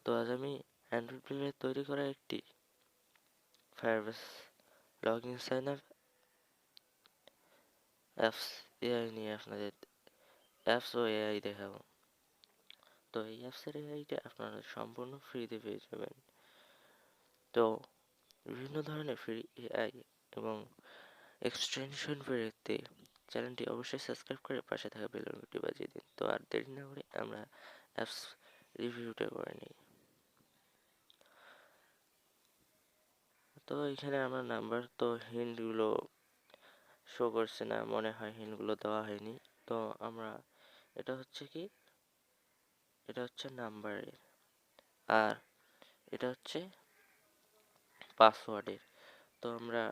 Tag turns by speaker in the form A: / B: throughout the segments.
A: তো আজ আমি অ্যান্ড্রয়েড প্লেয়ারে তৈরি করা একটি Firebase log in sign up apps AI নিয়ে আপনাদের অ্যাপস ও এআই দেখাবো। তো এই অ্যাপসের এআইটা আপনারা সম্পূর্ণ ফ্রিতে পেয়ে যাবেন। তো বিভিন্ন ধরনের ফ্রি এআই এবং এক্সটেনশন পেতে চ্যানেলটি অবশ্যই সাবস্ক্রাইব করে পাশে থাকা বেল আইকনটি বাজিয়ে দিন। তো আর দেরি না করে আমরা অ্যাপস রিভিউটা করে নিই। তো এখানে আমার নাম্বার তো হিন্টগুলো শো করছে না, মনে হয় হিন্টগুলো দেওয়া হয়নি। তো আমরা এটা হচ্ছে নাম্বারের, আর এটা হচ্ছে পাসওয়ার্ডের। তো আমরা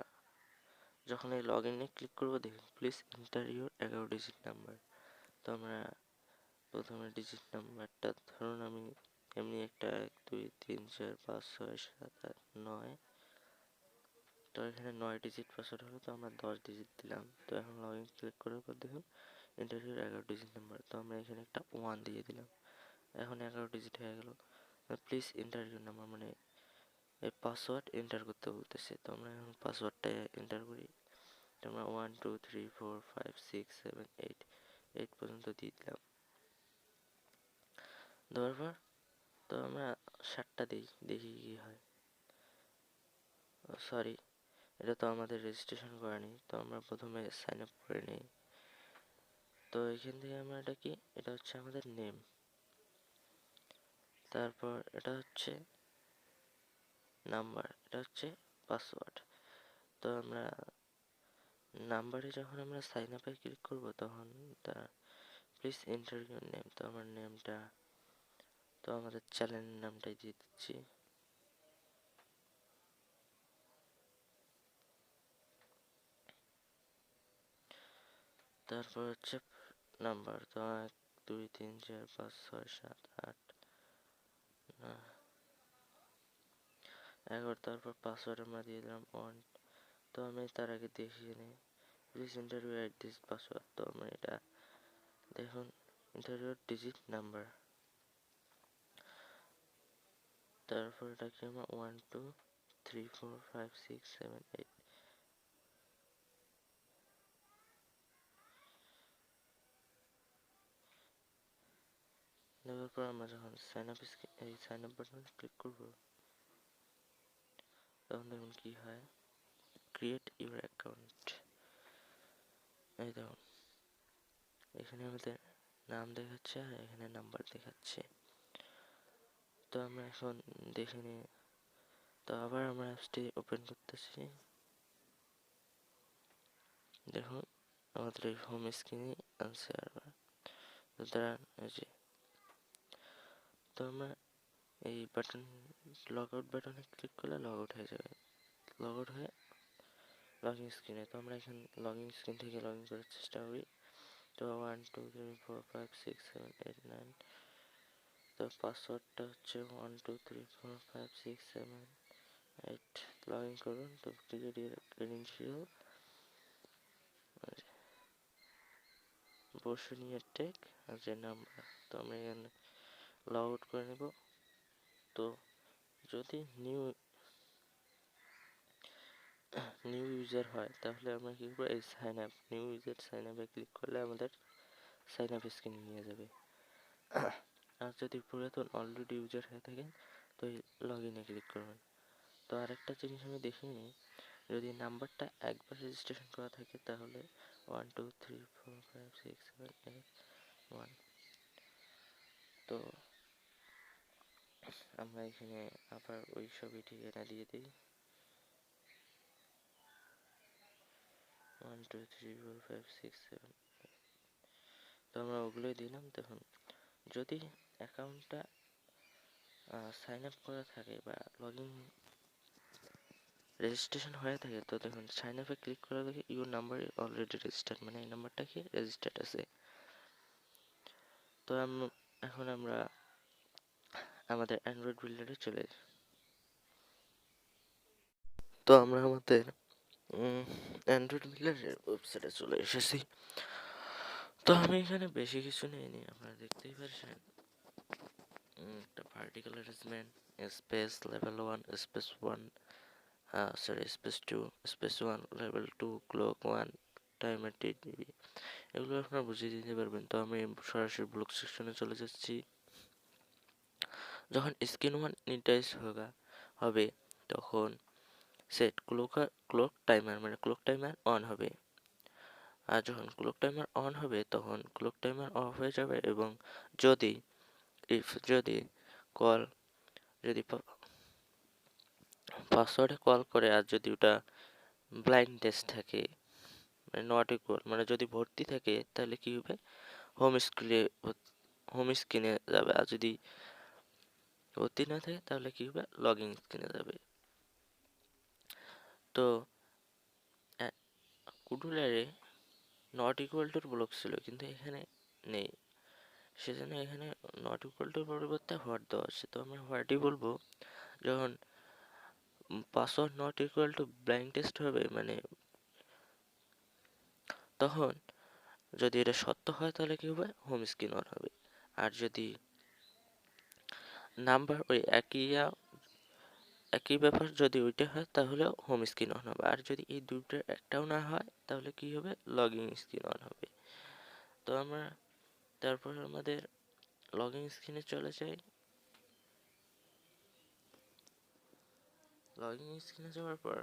A: যখন এই লগ ইনে ক্লিক করবো, দেখুন please enter your 11 digit number. তো আমরা প্রথমে ডিজিট নাম্বারটা ধরুন আমি এমনি একটা 1 2 3 4 5 6 7 8 9। তো এখানে 9 ডিজিট পাসওয়ার্ড হলো, তো আমরা 10 ডিজিট দিলাম। তো এখন লগ ইন ক্লিক করার পর দেখুন এন্টার ইউর 11 ডিজিট নাম্বার। তো আমরা এখানে একটা 1 দিয়ে দিলাম। এখন 11 ডিজিট হয়ে গেল। প্লিজ এন্টার ইউর নাম্বার, মানে এই পাসওয়ার্ড এন্টার করতে বলতেছে। তো আমরা এখন পাসওয়ার্ডটা এন্টার করি। তো আমরা 1 2 3 4 5 6 7 8 পর্যন্ত দিয়ে দিলাম। দেওয়ার পর তো আমরা 7টা দিই, দেখি কি হয়। সরি, এটা তো আমাদের রেজিস্ট্রেশন করা নেই। তো আমরা প্রথমে সাইন আপ করে নিই। তো এখান থেকে আমরা এটা হচ্ছে আমাদের নেম, তারপর এটা হচ্ছে নাম্বার, এটা হচ্ছে পাসওয়ার্ড। তো আমরা নাম্বারে যখন আমরা সাইন আপে ক্লিক করবো তখন তার প্লিজ এন্টার ইউর নেম। তো আমার নেমটা, তো আমাদের চ্যানেলের নামটাই দিয়ে দিচ্ছি। তারপর হচ্ছে নাম্বার, তো 1 2 3 4 5 6 7 8 9 11। তারপর পাসওয়ার্ড আমরা দিয়ে দিলাম 1। তো আমি তার আগে দেখিয়ে নিই, please enter your this password. তো আমরা এটা দেখুন এন্টার ইউর ডিজিট নাম্বার। তারপর এটাকে আমরা 1 2 3 4 5 6 7 8 দেওয়ার পর আমরা যখন সাইন আপ বাটনে ক্লিক করবো তখন দেখুন কি হয়, ক্রিয়েট ইউর অ্যাকাউন্ট। এই দেখুন এখানে আমাদের নাম দেখাচ্ছে আর এখানে নাম্বার দেখাচ্ছে। তো আমরা এখন দেখে নিই। তো আবার আমরা অ্যাপসটি ওপেন করতেছি। দেখুন আমাদের এই হোম স্ক্রিনে আনছে আবার। তো দাঁড়ান, এই যে তো আমরা এই বাটন লগ আউট বাটনে ক্লিক করলে লগ আউট হয়ে যাবে, লগ আউট হয়ে লগ ইন স্ক্রিনে। তো আমরা এখানে লগ ইন স্ক্রিন থেকে লগ ইন করার চেষ্টা করি। তো 1 2 3 4 5 6 7 8 9। তো পাসওয়ার্ডটা হচ্ছে 1 2 3 4 5 6 7 8। লগ ইন করুন। তো create your credential, Basunia tech আর যে নাম্বার। তো আমরা এখানে লগ আউট করে নেব। তো যদি নিউ ইউজার হয় তাহলে আমরা কি করবো, এই sign up new user sign আপে ক্লিক করলে আমাদের সাইন আপ স্ক্রিনে নিয়ে যাবে। আর যদি পুরাতন অলরেডি ইউজার হয়ে থাকেন তো এই লগ ইনে ক্লিক করবেন। তো আরেকটা জিনিস আমি দেখিয়ে নিই, যদি নাম্বারটা একবার রেজিস্ট্রেশন করা থাকে তাহলে 1 2 3 4 5 6 7 8 1। তো আমরা এখানে আবার ওই সবই ঠিকানা দিয়ে দিই, 1 2 3 4 5 6 7। তো আমরা ওগুলোই দিলাম। দেখুন যদি অ্যাকাউন্টটা সাইন আপ করা থাকে বা লগ ইন রেজিস্ট্রেশন হয়ে থাকে, তো দেখুন সাইন আপে ক্লিক করে দেখি ইউর নাম্বার অলরেডি রেজিস্টার্ড, মানে এই নাম্বারটা কি রেজিস্টার্ড আছে। তো এখন আমরা আমাদের অ্যান্ড্রয়েড বিল্ডারে চলে যাই। তো আমরা আমাদের অ্যান্ড্রয়েড বিল্ডারের ওয়েবসাইটে চলে এসেছি। তো আমি এখানে বেশি কিছু নিইনি, আপনারা দেখতেই পাচ্ছেন। একটা vertical arrangement, space level 1 space 1 space 2 space 1 level 2 clock 1 timer TTV, এগুলো আপনারা বুঝিয়ে দিতে পারবেন। তো আমি সরাসরি ব্লক সেকশনে চলে যাচ্ছি। যখন স্ক্রিন 1 ইনিটাইজ হবে তখন সেট ক্লক টাইমার মানে ক্লক টাইমার অন হবে। আর যখন ক্লক টাইমার অন হবে তখন ক্লক টাইমার অফ হয়ে যাবে, এবং যদি যদি কল যদি পাসওয়ার্ডে কল করে আর যদি ওটা ব্লাইন্ড টেস্ট থাকে মানে নট ইকুয়াল মানে যদি ভর্তি থাকে তাহলে কি হবে, হোম স্ক্রিনে যাবে। আর যদি ভর্তি না থাকে তাহলে কি হবে, লগইন স্ক্রিনে যাবে। তো কুডুলারে নট ইকুয়াল টুর ব্লক ছিল কিন্তু এখানে নেই, সেজন্য এখানে নট ইকুয়াল টুর পরিবর্তে হোয়াট দেওয়া আছে। তো আমরা হোয়াটই বলবো। যখন password not equal to blind test হবে মানে তখন যদি এটা সত্য হয় তাহলে কি হবে, হোম স্ক্রিন অন হবে। আর যদি নাম্বার ওই একই ব্যাপার যদি ওইটা হয় তাহলে হোম স্ক্রিন অন হবে। আর যদি এই দুটোর একটাও না হয় তাহলে কি হবে, লগইন স্ক্রিন অন হবে। তো আমরা তারপর আমাদের লগইন স্ক্রিনে চলে যাই। লগইন স্ক্রিনে যাওয়ার পর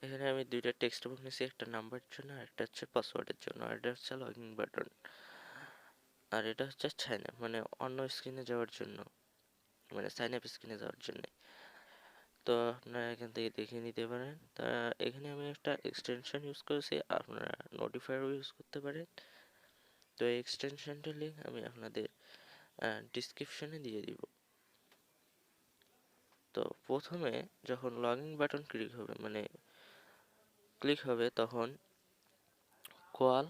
A: এখানে আমি দুইটা টেক্সট বক্স নিয়েছি, একটা নাম্বারের জন্য আর একটা হচ্ছে পাসওয়ার্ডের জন্য। আর এটা হচ্ছে লগইন বাটন, আর এটা হচ্ছে সাইন আপ মানে অন্য স্ক্রিনে যাওয়ার জন্য, মানে সাইন আপ স্ক্রিনে যাওয়ার জন্য। তো আপনারা এখান থেকে দেখে নিতে পারেন। তা এখানে আমি একটা এক্সটেনশন ইউজ করেছি, আপনারা নোটিফায়ারও ইউজ করতে পারেন। তো এই এক্সটেনশনটার লিঙ্ক আমি আপনাদের ডিসক্রিপশনে দিয়ে দিব। তো প্রথমে যখন লগইন বাটন ক্লিক হবে তখন কল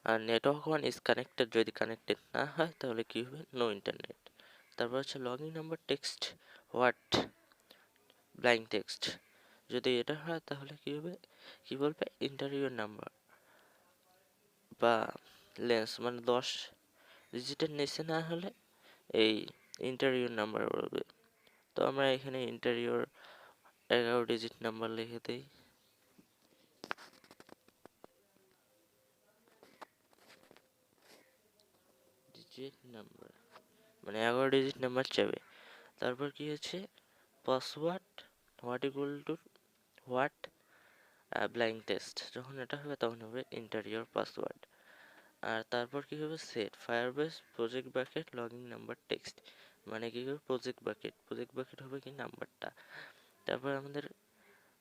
A: আর নেটওয়ার্ক ওয়ান ইজ কানেক্টেড, যদি কানেক্টেড না হয় তাহলে কি হবে, নো ইন্টারনেট। তারপর হচ্ছে login number text what blind text, যদি এটা হয় তাহলে কি হবে, কি বলবে, ইন্টারভিউর নাম্বার বা লেন্স মানে 10 ডিজিটের নিচে না হলে এই ইন্টারভিউর নাম্বার বলবে। তো আমরা এখানে ইন্টারভিউর 11 ডিজিট নাম্বার লিখে দিই। ডিজিট নাম্বার মানে 11 ডিজিট নাম্বার চাবে। তারপর কি হচ্ছে, password what equal to what blind test, যখন এটা হবে তখন হবে ইন্টারিয়র পাসওয়ার্ড। আর তারপর কি হবে, set Firebase project bucket login number text, মানে কি হবে প্রজেক্ট বাকেট হবে কি নাম্বারটা। তারপর আমাদের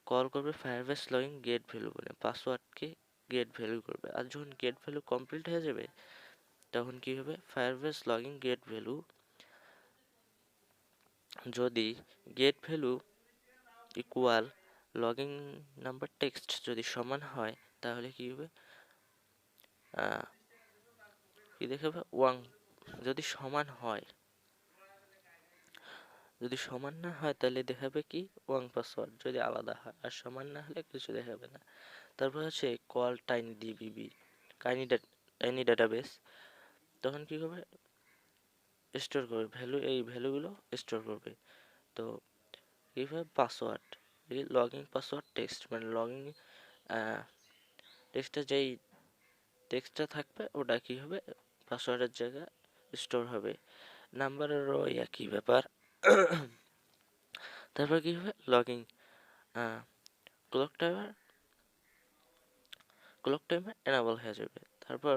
A: কল করবে ফায়ারবেস লগইন গেট ভ্যালু বলে, পাসওয়ার্ডকে গেট ভ্যালু করবে। আর যখন গেট ভ্যালু কমপ্লিট হয়ে যাবে তখন কি হবে, ফায়ারবেস লগইন গেট ভ্যালু, যদি get value equal login number text যদি সমান হয় তাহলে কি হবে, কি দেখাবে, ওয়ান। যদি সমান হয়, যদি সমান না হয় তাহলে দেখাবে কি, ওয়ান পাসওয়ার্ড। যদি আলাদা হয় আর সমান না হলে কিছু দেখাবে না। তারপর হচ্ছে call tiny DBB tiny database, তখন কি করবে, স্টোর করবে ভ্যালু, এই ভ্যালুগুলো স্টোর করবে। তো এইভাবে পাসওয়ার্ড, এই লগইন পাসওয়ার্ড টেক্সট মানে লগইন টেক্সটটা যেই টেক্সটটা থাকবে ওটা কি হবে, পাসওয়ার্ডের জায়গায় স্টোর হবে। নাম্বারেরও একই ব্যাপার। তারপর কি হবে, লগইন ক্লক টাইমার এনাবল হয়ে যাবে। তারপর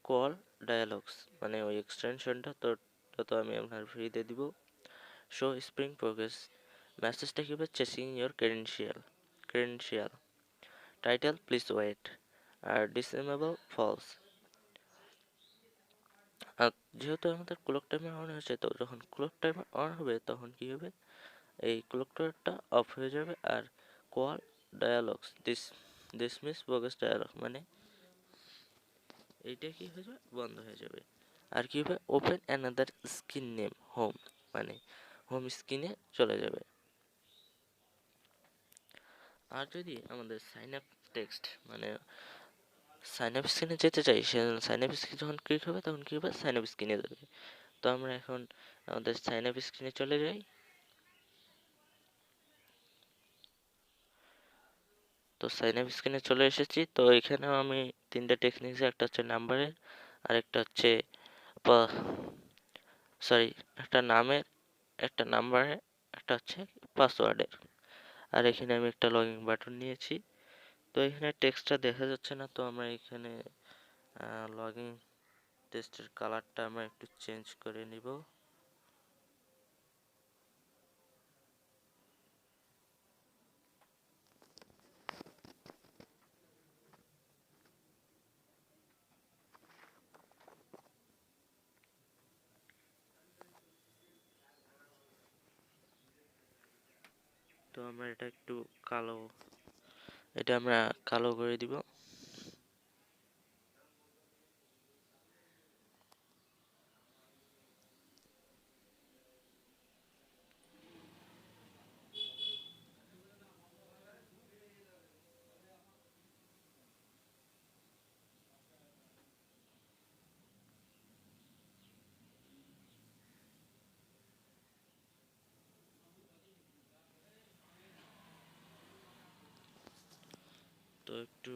A: কল ডায়ালগস মানে ওই এক্সটেনশনটা তো আমি আপনার ফ্রিতে দিব। শো স্প্রিং প্রোগ্রেস মেসেজটা কি হবে, checking your credential title please wait, আর ডিসেমেবল ফলস। আর যেহেতু আমাদের ক্লক টাইমার অন হয়েছে, তো যখন ক্লক টাইমার অন হবে তখন কি হবে, এই ক্লক টাইমারটা অফ হয়ে যাবে। আর call dialogs dismiss progress dialog মানে এইটা কি হয়ে যাবে, বন্ধ হয়ে যাবে। আর কি হবে, open another screen name home মানে হোম স্ক্রিনে চলে যাবে। আর যদি আমাদের সাইন আপ টেক্সট মানে সাইন আপ স্ক্রিনে যেতে চাই, সে সাইন আপ স্ক্রিনে যখন ক্লিক হবে তখন কী হবে, সাইন আপ স্ক্রিনে যাবে। তো আমরা এখন আমাদের সাইন আপ স্ক্রিনে চলে যাই। তো সাইন আপ স্ক্রিনে চলে এসেছি। তো এখানেও আমি তিনটে টেক্সট নিয়েছি, একটা হচ্ছে নাম্বারের, আরেকটা হচ্ছে সরি একটা নামের, একটা নাম্বারের, একটা হচ্ছে পাসওয়ার্ডের। আর এখানে আমি একটা লগইন বাটন নিয়েছি। তো এখানে টেক্সটটা দেখা যাচ্ছে না, তো আমরা এখানে লগইন টেক্সটের কালারটা আমরা একটু চেঞ্জ করে নিব। তো আমরা এটা একটু কালো, এটা আমরা কালো করে দিব। তো একটু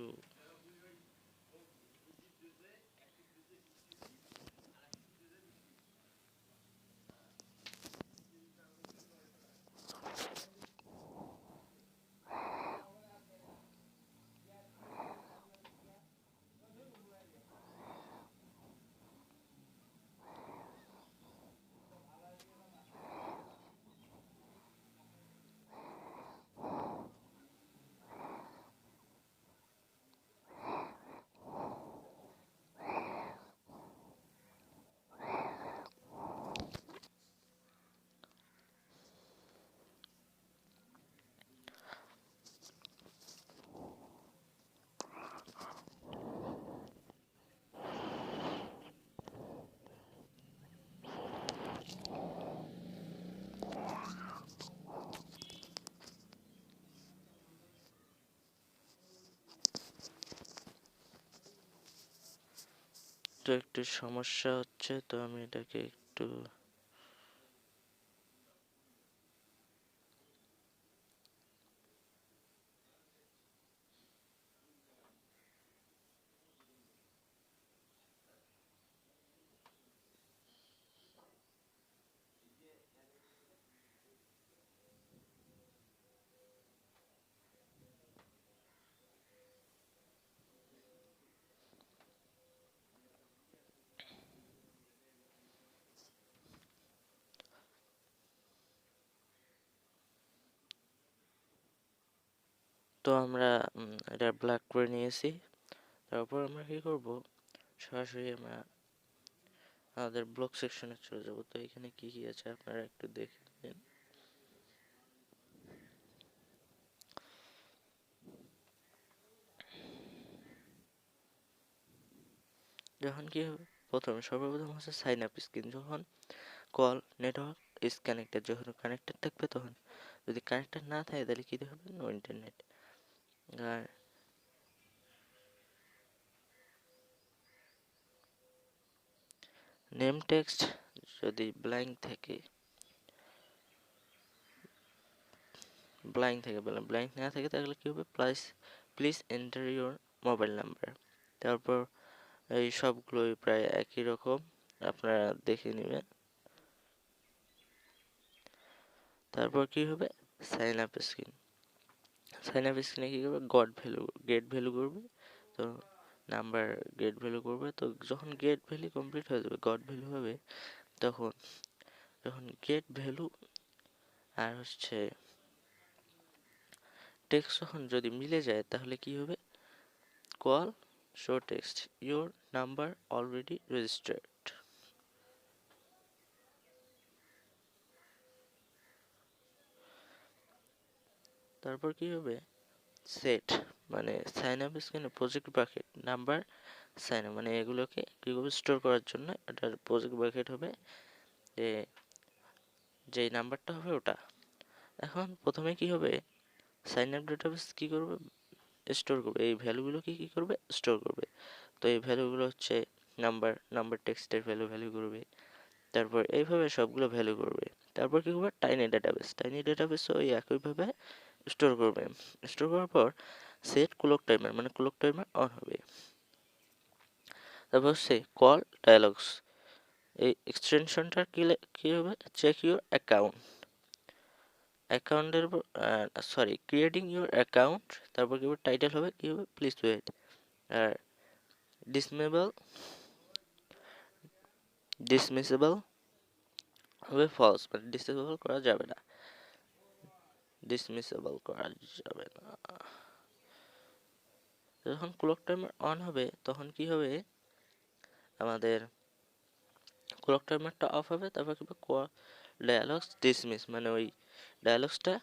A: তো একটু সমস্যা হচ্ছে, তো আমি এটাকে একটু তো আমরা এটা ব্ল্যাক করে নিয়েছি। তারপর আমরা কি করব, সরাসরি আমরা আমাদের ব্লক সেকশনে চলে যাব। তো এখানে কি কি আছে আপনারা একটু দেখে নিন। যখন কি হবে, সর্বপ্রথম হচ্ছে সাইন আপ স্ক্রিন, যখন কল নেটওয়ার্ক ইজ কানেক্টেড, যখন কানেক্টেড থাকবে তখন, যদি কানেক্টেড না থাকে তাহলে কি হবে, নো ইন্টারনেট। আর নেম টেক্সট যদি ব্ল্যাঙ্ক থাকে, ব্ল্যাঙ্ক না থাকে তাহলে কি হবে, please enter your mobile number. তারপর এই সবগুলোই প্রায় একই রকম, আপনারা দেখে নেবেন। তারপর কি হবে, sign up screen. Sign up স্ক্রিনে কি করবে, গেট ভ্যালু করবে। তো নাম্বার গেট ভ্যালু করবে। তো যখন গেট ভ্যালু কমপ্লিট হয়ে যাবে, গট ভ্যালু হবে, তখন যখন গেট ভ্যালু আর হচ্ছে টেক্সট যখন যদি মিলে যায় তাহলে কি হবে, call show text your number already registered. তারপর কি হবে, সেট মানে সাইন আপ স্ক্রিনে project bucket number sign up, মানে এগুলোকে কি করবে, স্টোর করার জন্য এটার প্রজেক্ট বাকেট হবে, যে যেই নাম্বারটা হবে ওটা। এখন প্রথমে কি হবে, সাইন আপ ডেটাবেস কি করবে, স্টোর করবে, এই ভ্যালুগুলোকে কি করবে, স্টোর করবে। তো এই ভ্যালুগুলো হচ্ছে নাম্বার টেক্সটের ভ্যালু করবে, তারপর এইভাবে সবগুলো ভ্যালু করবে। তারপর কি করবে, টাইনি ডেটাবেস ওই একইভাবে স্টোর করবে। স্টোর করার পর সেট ক্লক টাইমার, মানে ক্লক টাইমার অন হবে। তারপর হচ্ছে কল ডায়ালগস, এই এক্সটেনশনটার কি হবে, চেক ইউর অ্যাকাউন্টের ক্রিয়েটিং ইউর অ্যাকাউন্ট। তারপর কি হবে, টাইটেল হবে কি হবে, প্লিজ ওয়েট। আর ডিসমিসেবল হবে ফলস, মানে ডিসেবল করা যাবে না, যখন ক্লক টাইমার অন হবে তখন কি হবে, আমাদের ক্লক টাইমারটা অফ হবে। তারপর কি হবে, ডায়ালগস ডিসমিস, মানে ওই ডায়ালগসটা,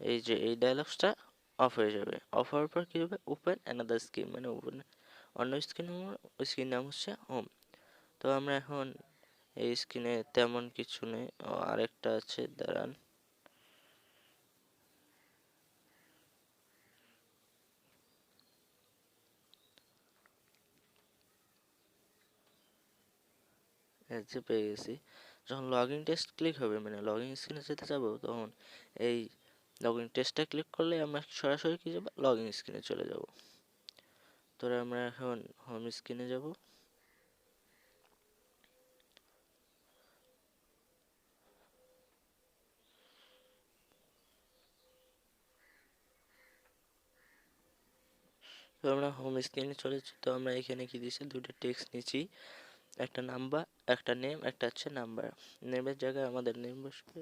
A: এই ডায়ালগসটা অফ হয়ে যাবে। অফ হওয়ার পর কি হবে, ওপেন অ্যানাদার স্ক্রিন, মানে অন্য স্ক্রিন, ওই স্ক্রিন নাম হচ্ছে হোম। তো আমরা এখন এই স্ক্রিনে তেমন কিছু নেই, আরেকটা আছে, দাঁড়ান, এই যে পেয়ে গেছি। যখন লগ ইন টেস্ট ক্লিক হবে, মানে লগ ইন স্ক্রিনে যেতে যাবো, তখন এই লগ ইন টেস্টটা ক্লিক করলে আমরা সরাসরি কি যাবো, লগ ইন স্ক্রিনে চলে যাব। তো আমরা এখন হোম স্ক্রিনে যাব। তো আমরা হোম স্ক্রিনে চলেছি। তো আমরা এখানে কি দিয়েছি, দুটো টেক্সট নিয়েছি, একটা নাম্বার, একটা নেম, একটা হচ্ছে নাম্বার। নেমের জায়গায় আমাদের নেম বসবে,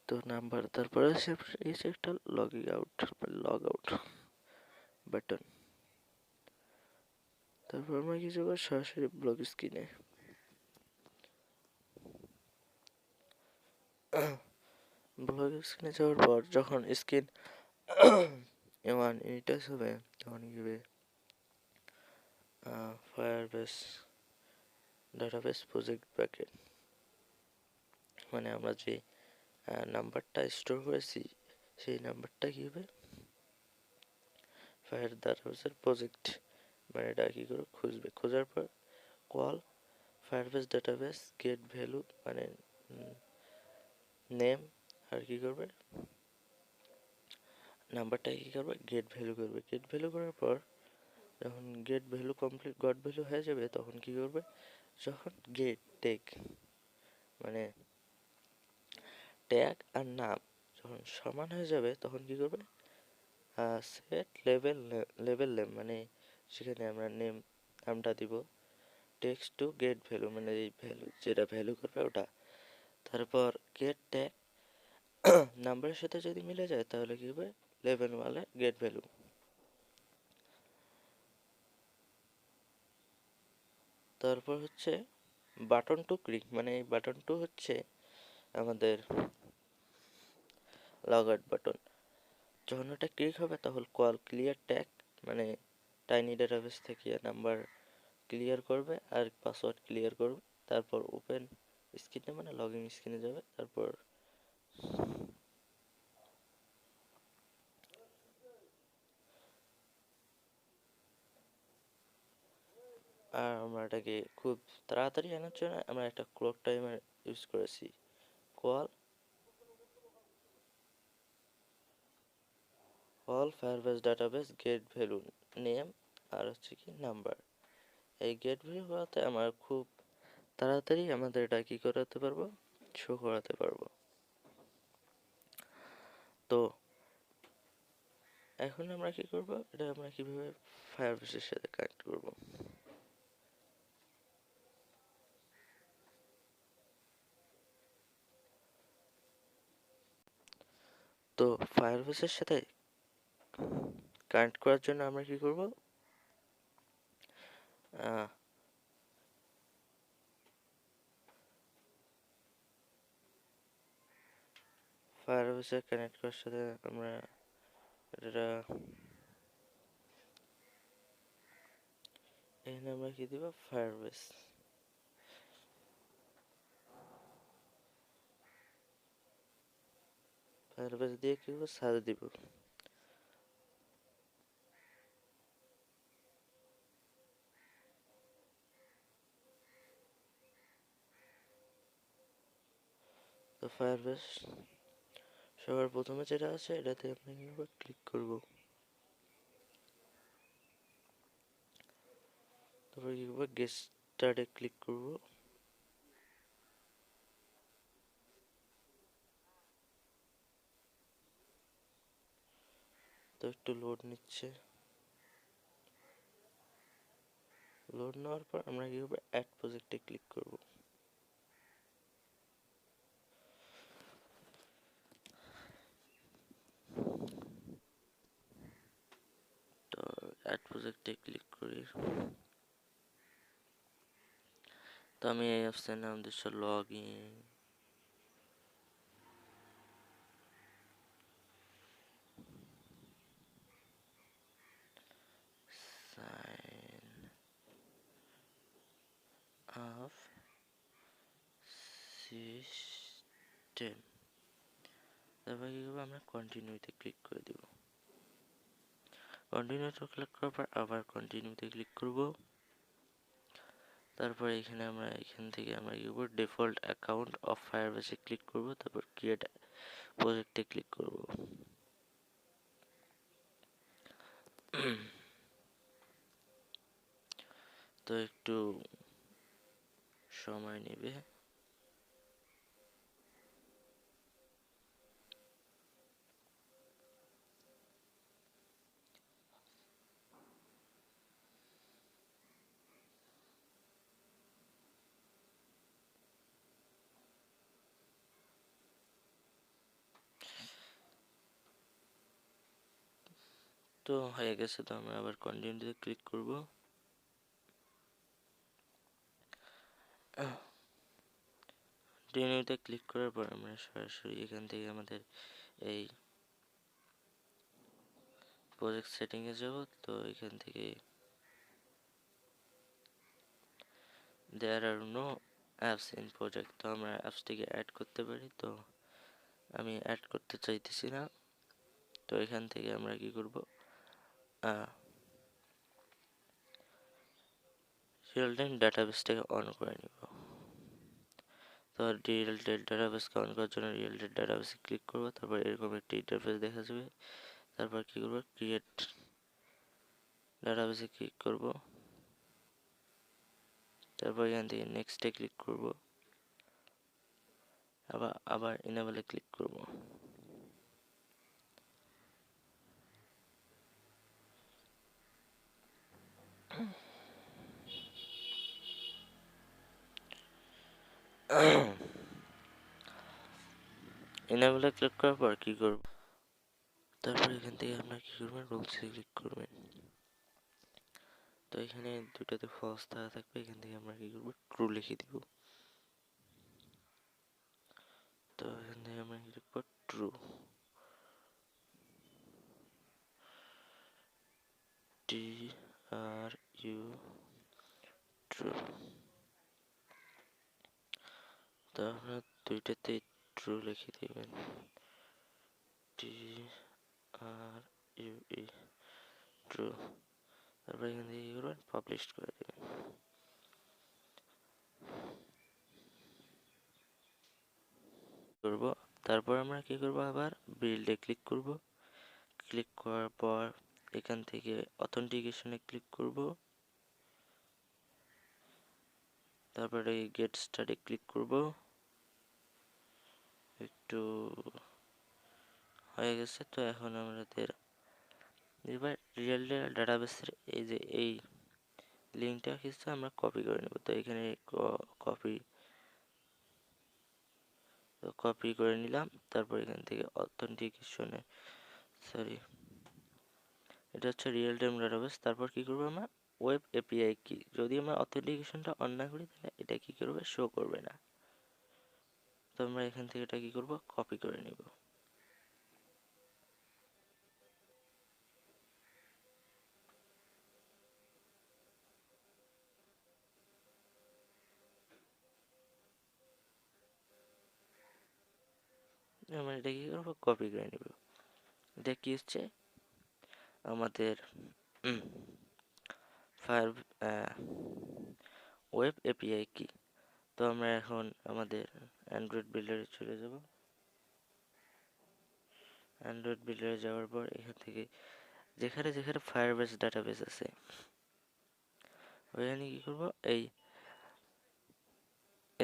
A: তো নাম্বার। তারপরে এসে একটা লগ আউট বাটন। তারপর আমরা কি যাবো, সরাসরি ব্লগ স্ক্রিনে। ব্লগ স্ক্রিনে যাওয়ার পর যখন স্ক্রিন 1 ইনিটাস হবে, তখন কি হবে, ফায়ারবেস ডাটাবেস প্রজেক্ট ব্র্যাকেট, মানে আমরা যে নাম্বারটা স্টোর করেছি সেই নাম্বারটা কি হবে, ফায়ার ডাটাবেসের প্রজেক্ট, মানে এটা কি করে খুঁজবে। খোঁজার পর call Firebase database get value, মানে নেম, আর কি করবে, নাম্বারটাকে কি করবে, গেট ভ্যালু করবে। গেট ভ্যালু করার পর যখন get value complete, got value হয়ে যাবে, তখন কি করবে, যখন গেট টেক, মানে ট্যাগ আর নাম যখন সমান হয়ে যাবে, তখন কি করবে, সেট লেভেল নেম, মানে সেখানে আমরা নামটা দিব, টেক্সট টু গেট ভ্যালু, মানে এই ভ্যালু যেটা ভ্যালু করবে ওটা। তারপর গেট ট্যাগ নাম্বারের সাথে যদি মিলে যায়, তাহলে কি হবে, লেভেল মানে গেট ভ্যালু। তারপর হচ্ছে বাটন টু ক্লিক, মানে এই বাটন টু হচ্ছে আমাদের লগ আউট বাটন। যখন ওটা ক্লিক হবে, তখন কল ক্লিয়ার ট্যাগ, মানে টাইনি ডেটাবেস থেকে নাম্বার ক্লিয়ার করবে আর পাসওয়ার্ড ক্লিয়ার করবে। তারপর ওপেন স্ক্রিনে, মানে লগ ইন স্ক্রিনে যাবে। তারপর আর আমরা এটাকে খুব তাড়াতাড়ি আনার জন্য আমরা একটা ক্লক টাইমার ইউজ করেছি। Call Firebase database get value name, আর হচ্ছে কি নাম্বার। এই গেট ভ্যালু করাতে আমরা খুব তাড়াতাড়ি আমাদের এটা কি করাতে পারবো, শো করাতে পারবো। তো এখন আমরা কি করব, এটা আমরা কিভাবে ফায়ারবেসের সাথে কানেক্ট করব। তো ফায়ারবেসের সাথে কানেক্ট করার জন্য আমরা কি করব, ফায়ারবেসে কানেক্ট করার সাথে আমরা এটা এখানে আমরা কি দিব, ফায়ারবেস। ফায়ারবেস দিয়ে কি করবো, সার্চ দিব। তো ফায়ারবেস সবার প্রথমে যেটা আছে এটাতে আপনি কি করবো, ক্লিক করবো। তারপরে কি করবো, গেট স্টার্টে ক্লিক করবো। তো একটু লোড নিচ্ছে। লোড নেওয়ার পর আমরা কি করবো, অ্যাড প্রজেক্টে ক্লিক করবো। তো অ্যাড প্রজেক্টে ক্লিক করি। তো আমি এই অপশানে নাম দিচ্ছি log in. Sign up system. তারপর কি করবো, আমরা কন্টিনিউতে ক্লিক করে দিব। কন্টিনিউতে ক্লিক করার পর আবার কন্টিনিউতে ক্লিক করব। তারপর এখানে আমরা এখান থেকে আমরা কি করবো, ডিফল্ট অ্যাকাউন্ট অফ ফায়ারবেসে ক্লিক করব। তারপর ক্রিয়েট প্রজেক্টে ক্লিক করব। তো একটু সময় নেবে। তো হয়ে গেছে, তো আমরা আবার কন্টিনিউতে ক্লিক করব। কন্টিনিউতে ক্লিক করার পর আমরা সরাসরি এখান থেকে আমাদের এই প্রজেক্ট সেটিংয়ে যাব। তো এখান থেকে দেয়ার আর নো অ্যাপস ইন প্রজেক্ট, তো আমরা অ্যাপসটিকে অ্যাড করতে পারি। তো আমি অ্যাড করতে চাইতেছি না। তো এখান থেকে আমরা কি করব, রিয়েল টাইম ডাটাবেসটাকে অন করে নিব। তো রিয়েল টাইম ডাটাবেসকে অন করার জন্য রিয়েল টাইম ডাটাবেসে ক্লিক করব। তারপর এরকম একটি ইন্টারফেস দেখা যাবে। তারপর কি করব, ক্রিয়েট ডাটাবেসে ক্লিক করব। তারপর এখান থেকে নেক্সটে ক্লিক করব। আবার ইনেবলে ক্লিক করব। ইনেবলে ক্লিক করার পর কি করব, তারপর এখান থেকে আপনার কি করবেন, রুলসে ক্লিক করবেন। তো এখানে দুটাতে ফলস থাকবে, এখান থেকে আমরা কি করব, ট্রু লিখে দিব। তো এখান থেকে আমরা কি লিখব, ট্রু। TRU true. তো আপনার দুইটাতে ট্রু লিখে দিবেন, TRUE ট্রু। তারপর এখান থেকে কি করবেন, পাবলিশ করে দেবেন। করব। তারপর আমরা কি করব, আবার বিল্ডে ক্লিক করব। ক্লিক করার পর এখান থেকে অথেন্টিকেশনে ক্লিক করব। তারপরে গেট স্টার্টে ক্লিক করব। একটু হয়ে গেছে। তো এখন আমাদের এবার রিয়েল ডাটাবেসের এই যে এই লিঙ্কটা কিছু আমরা কপি করে নেব। তো এখানে কপি করে নিলাম। তারপর এখান থেকে অথেন্টিকেশনে, সরি, এটা হচ্ছে রিয়েল টাইম ডাটাবেস। তারপর কি করবো, আমরা ওয়েব এপিআই কি, যদি আমরা অথেন্টিকেশনটা অন না করি তাহলে এটা কি করবে, শো করবে না। তো আমরা এখান থেকে এটা কি করব, কপি করে নিব। আমরা এটা কি করবো, কপি করে নিব। এটা কি হচ্ছে আমাদের ফায়ার ওয়েব এপিআই কি। তো আমরা এখন আমাদের অ্যান্ড্রয়েড বিল্ডারে চলে যাব। অ্যান্ড্রয়েড বিল্ডারে যাওয়ার পর এখান থেকে যেখানে যেখানে ফায়ারবেস ডাটাবেস আছে ওইখানে কি করব, এই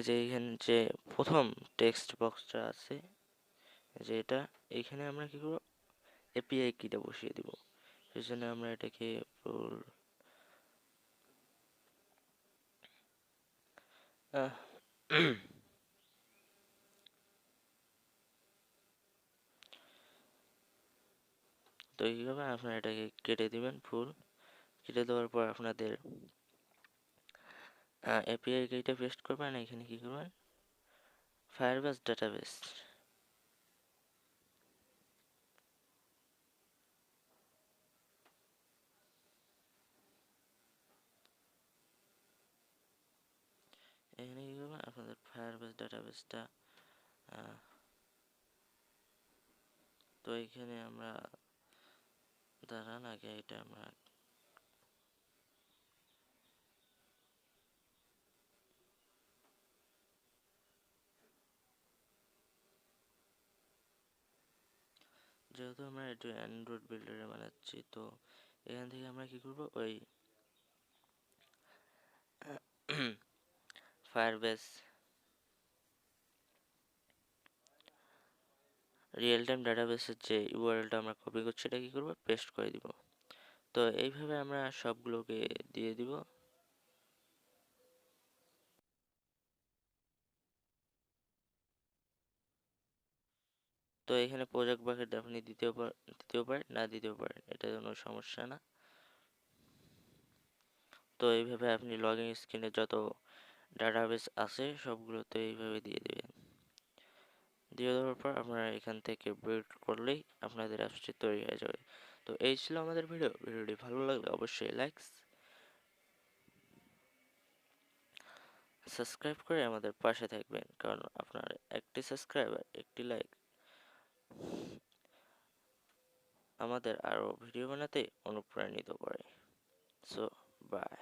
A: যে এইখানে যে প্রথম টেক্সট বক্সটা আছে যে এটা, এইখানে আমরা কি করব, এপিআই কিটা বসিয়ে দিব। সেই জন্য আমরা এটাকে তো এইভাবে আপনারা এটাকে কেটে দিবেন ফুল। কেটে দেওয়ার পর আপনাদের এপিআই কিটা পেস্ট করবেন। এখানে কি করবেন, ফায়ারবেস ডাটাবেস। এখানে কি করবেন, আপনাদের ফায়ারবেস ডাটাবেসটা। তো এখানে আমরা দাঁড়ান, আগে এটা আমরা যেহেতু আমরা এটা অ্যান্ড্রয়েড বিল্ডারে বানাচ্ছি, তো এখান থেকে আমরা কি করব, ওই ফায়ারবেস রিয়েল টাইম ডাটাবেসের যে ইউআরএলটা আমরা কপি করছি এটা কি করব, পেস্ট করে দিব। তো এইভাবে আমরা সবগুলোকে দিয়ে দিব। তো এখানে প্রজেক্ট বাকেট আপনি দিতেও পারেন, না দিতেও পারেন, এটা কোনো সমস্যা না। তো এইভাবে আপনি লগইন স্ক্রিনে যত ডাটাবেস আছে সবগুলোতে এইভাবে দিয়ে দেবেন। দিয়ে দেওয়ার পর আপনারা এখান থেকে বিল্ড করলেই আপনাদের অ্যাপসটি তৈরি হয়ে যাবে। তো এই ছিল আমাদের ভিডিওটি ভালো লাগলে অবশ্যই সাবস্ক্রাইব করে আমাদের পাশে থাকবেন, কারণ আপনার একটি সাবস্ক্রাইবার, একটি লাইক আমাদের আরও ভিডিও বানাতে অনুপ্রাণিত করে। So by.